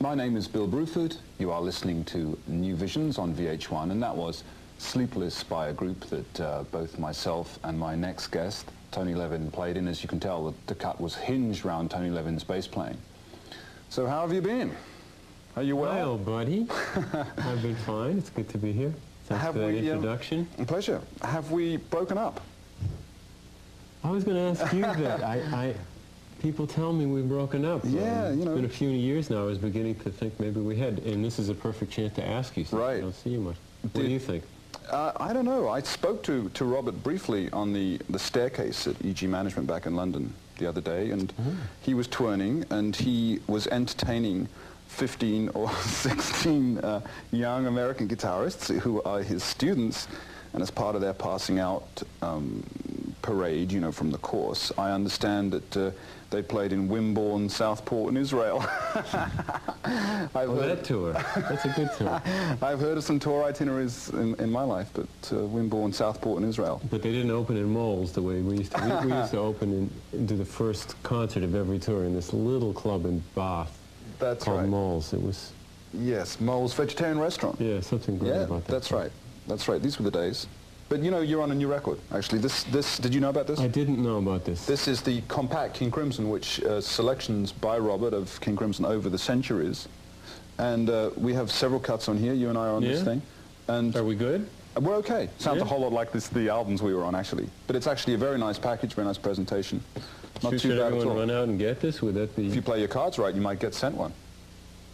My name is Bill Bruford. You are listening to New Visions on VH1, and that was Sleepless by a group that both myself and my next guest, Tony Levin, played in. As you can tell, the cut was hinged around Tony Levin's bass playing. So how have you been? Are you well? Hi, old buddy. I've been fine. It's good to be here. Thanks for that introduction. Pleasure. Have we broken up? I was going to ask you that. People tell me we've broken up. Yeah, you know. It's been a few years now. I was beginning to think maybe we had, and this is a perfect chance to ask you, since I don't see you much. What do you think? I don't know. I spoke to Robert briefly on the staircase at EG Management back in London the other day, and he was twirling, and he was entertaining 15 or 16 young American guitarists who are his students, and as part of their passing out parade, you know, from the course, I understand that they played in Wimborne, Southport, and Israel. That tour. That's a good tour. I've heard of some tour itineraries in my life, but Wimborne, Southport, and Israel. But they didn't open in Moles the way we used to. We used to open into the first concert of every tour in this little club in Bath. That's called right. Moles. It was... Yes, Moles Vegetarian Restaurant. Yeah, something great about that. That's right. That's right. These were the days. But you know, you're on a new record, actually. This, did you know about this? I didn't know about this. This is the compact King Crimson, which selections by Robert of King Crimson over the centuries. And we have several cuts on here. You and I are on this thing. And are we good? We're okay. Sounds a whole lot like the albums we were on, actually. But it's actually a very nice package, very nice presentation. Not too Should bad at all. everyone run out and get this? Would that be... If you play your cards right, you might get sent one.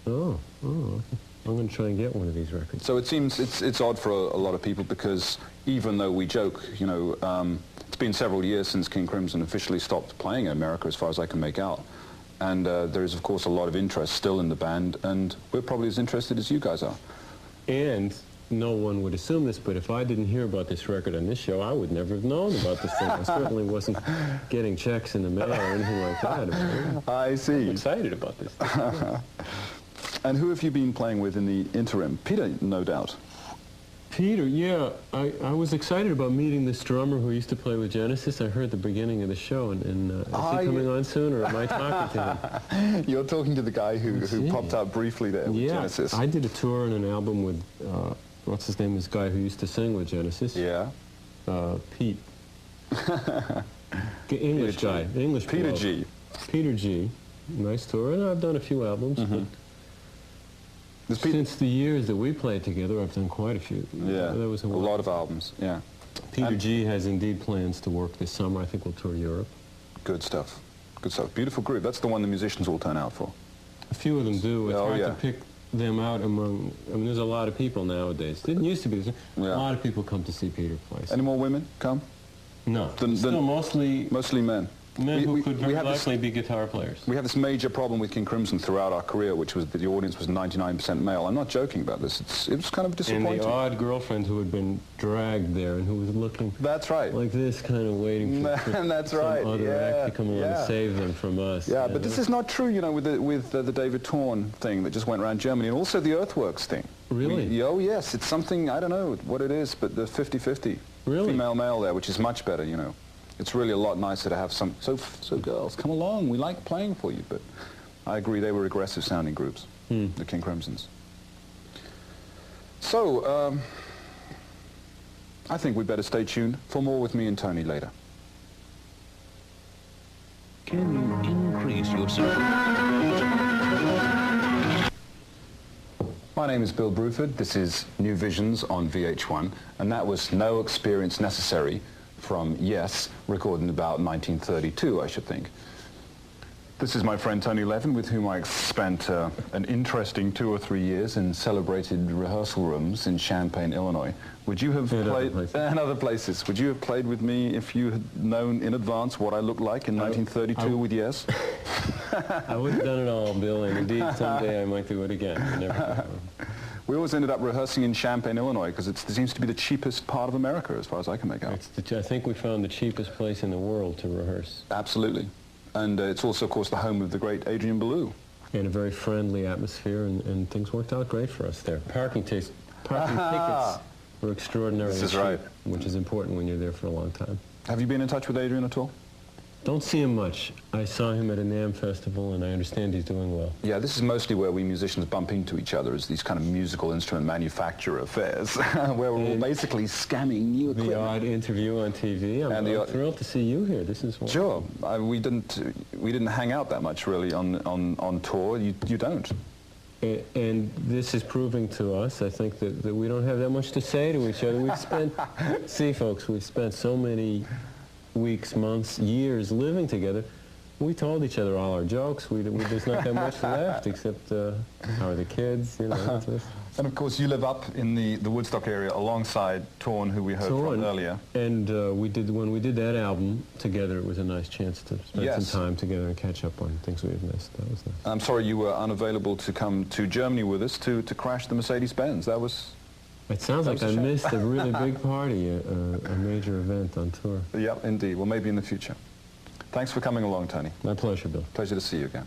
Oh, okay. I'm going to try and get one of these records. So it seems it's odd for a lot of people, because even though we joke, you know, it's been several years since King Crimson officially stopped playing in America, as far as I can make out. And there is, of course, a lot of interest still in the band, and we're probably as interested as you guys are. And no one would assume this, but if I didn't hear about this record on this show, I would never have known about this thing. I certainly wasn't getting checks in the mail or anything like that. I see. I'm excited about this. And who have you been playing with in the interim? Peter, no doubt. Peter, yeah. I was excited about meeting this drummer who used to play with Genesis. I heard the beginning of the show, and is he coming on soon, or am I talking to him? You're talking to the guy who popped up briefly there with Genesis. I did a tour and an album with, what's his name, this guy who used to sing with Genesis. Yeah. Pete. English guy. English Peter bloke. G. Peter G. Nice tour, and I've done a few albums, but since the years that we played together, I've done quite a few. Yeah, there was a lot of albums, yeah. Peter G has indeed plans to work this summer. I think we'll tour Europe. Good stuff. Good stuff. Beautiful group. That's the one the musicians all turn out for. A few of them do. It's hard to pick them out among... I mean, there's a lot of people nowadays. Didn't used to be. A lot of people come to see Peter play. Any more women come? No. Still mostly men. Men who could very likely be guitar players. We have this major problem with King Crimson throughout our career, which was that the audience was 99% male. I'm not joking about this. It was kind of disappointing. And the odd girlfriend who had been dragged there and who was looking... That's right. Like this, kind of waiting for some other act to come along and save them from us. Yeah, but this is not true, you know, with the David Torn thing that just went around Germany, and also the Earthworks thing. Really? Oh, yes. It's something, I don't know what it is, but the 50-50. Really? Female-male there, which is much better, you know. It's really a lot nicer to have some... So girls, come along. We like playing for you. But I agree, they were aggressive-sounding groups, the King Crimsons. So, I think we'd better stay tuned for more with me and Tony later. Can you increase your circle? My name is Bill Bruford. This is New Visions on VH1, and that was No Experience Necessary from Yes, recorded in about 1932, I should think. This is my friend Tony Levin, with whom I spent an interesting 2 or 3 years in celebrated rehearsal rooms in Champaign, Illinois. Would you have played in other places? Would you have played with me if you had known in advance what I looked like in 1932 with Yes? I would have done it all, Bill, and indeed someday I might do it again. We always ended up rehearsing in Champaign, Illinois, because it seems to be the cheapest part of America, as far as I can make out. I think we found the cheapest place in the world to rehearse. Absolutely. And it's also, of course, the home of the great Adrian Belew. And a very friendly atmosphere, and things worked out great for us there. Parking tickets were extraordinarily cheap, which is important when you're there for a long time. Have you been in touch with Adrian at all? Don't see him much. I saw him at a NAMM festival, and I understand he's doing well. Yeah, this is mostly where we musicians bump into each other, is these kind of musical instrument manufacturer affairs, where we're all basically scamming new equipment. The odd interview on TV. I'm thrilled to see you here. This is wonderful. Sure. We didn't hang out that much really on tour. You don't. And this is proving to us, I think, that we don't have that much to say to each other. We've spent, see folks, we've spent so many weeks, months, years living together. We told each other all our jokes. There's not that much left except how are the kids, you know. And of course you live up in the Woodstock area alongside Torn, who we heard from earlier. And when we did that album together, it was a nice chance to spend some time together and catch up on things we've missed. That was nice. I'm sorry you were unavailable to come to Germany with us to crash the Mercedes-Benz. That was... It sounds like I missed a really big party, a major event on tour. Yep, indeed. Well, maybe in the future. Thanks for coming along, Tony. My pleasure, Bill. Pleasure to see you again.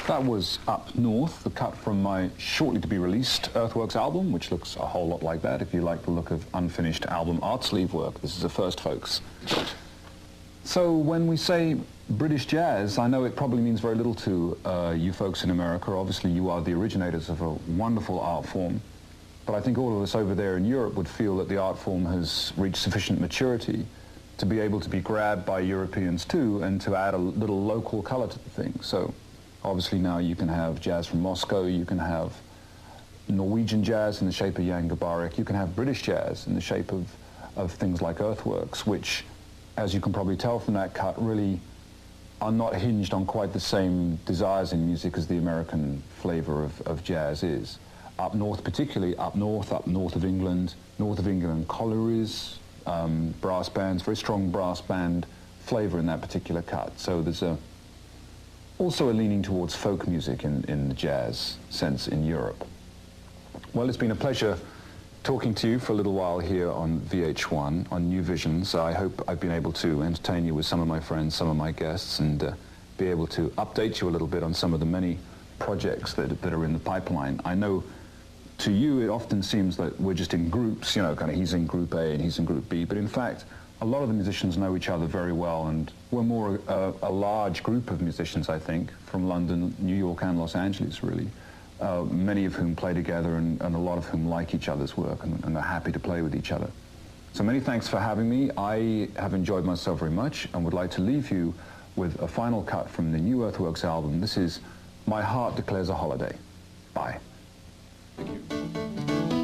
That was Up North, the cut from my shortly-to-be-released Earthworks album, which looks a whole lot like that if you like the look of unfinished album art sleeve work. This is a first, folks. So when we say British jazz, I know it probably means very little to you folks in America. Obviously, you are the originators of a wonderful art form. But I think all of us over there in Europe would feel that the art form has reached sufficient maturity to be able to be grabbed by Europeans too, and to add a little local color to the thing. So obviously now you can have jazz from Moscow, you can have Norwegian jazz in the shape of Jan Garbarek, you can have British jazz in the shape of things like Earthworks, which, as you can probably tell from that cut, really are not hinged on quite the same desires in music as the American flavor of jazz is. Up north particularly, up north of England, collieries, brass bands, very strong brass band flavor in that particular cut. So there's also a leaning towards folk music in the jazz sense in Europe. Well, it's been a pleasure talking to you for a little while here on VH1, on New Visions. I hope I've been able to entertain you with some of my friends, some of my guests, and be able to update you a little bit on some of the many projects that are in the pipeline. I know to you it often seems that we're just in groups, you know, kind of he's in group A and he's in group B, but in fact a lot of the musicians know each other very well, and we're more a large group of musicians, I think, from London, New York and Los Angeles really, many of whom play together and a lot of whom like each other's work and are happy to play with each other. So many thanks for having me. I have enjoyed myself very much and would like to leave you with a final cut from the new Earthworks album. This is My Heart Declares a Holiday. Bye. Thank you.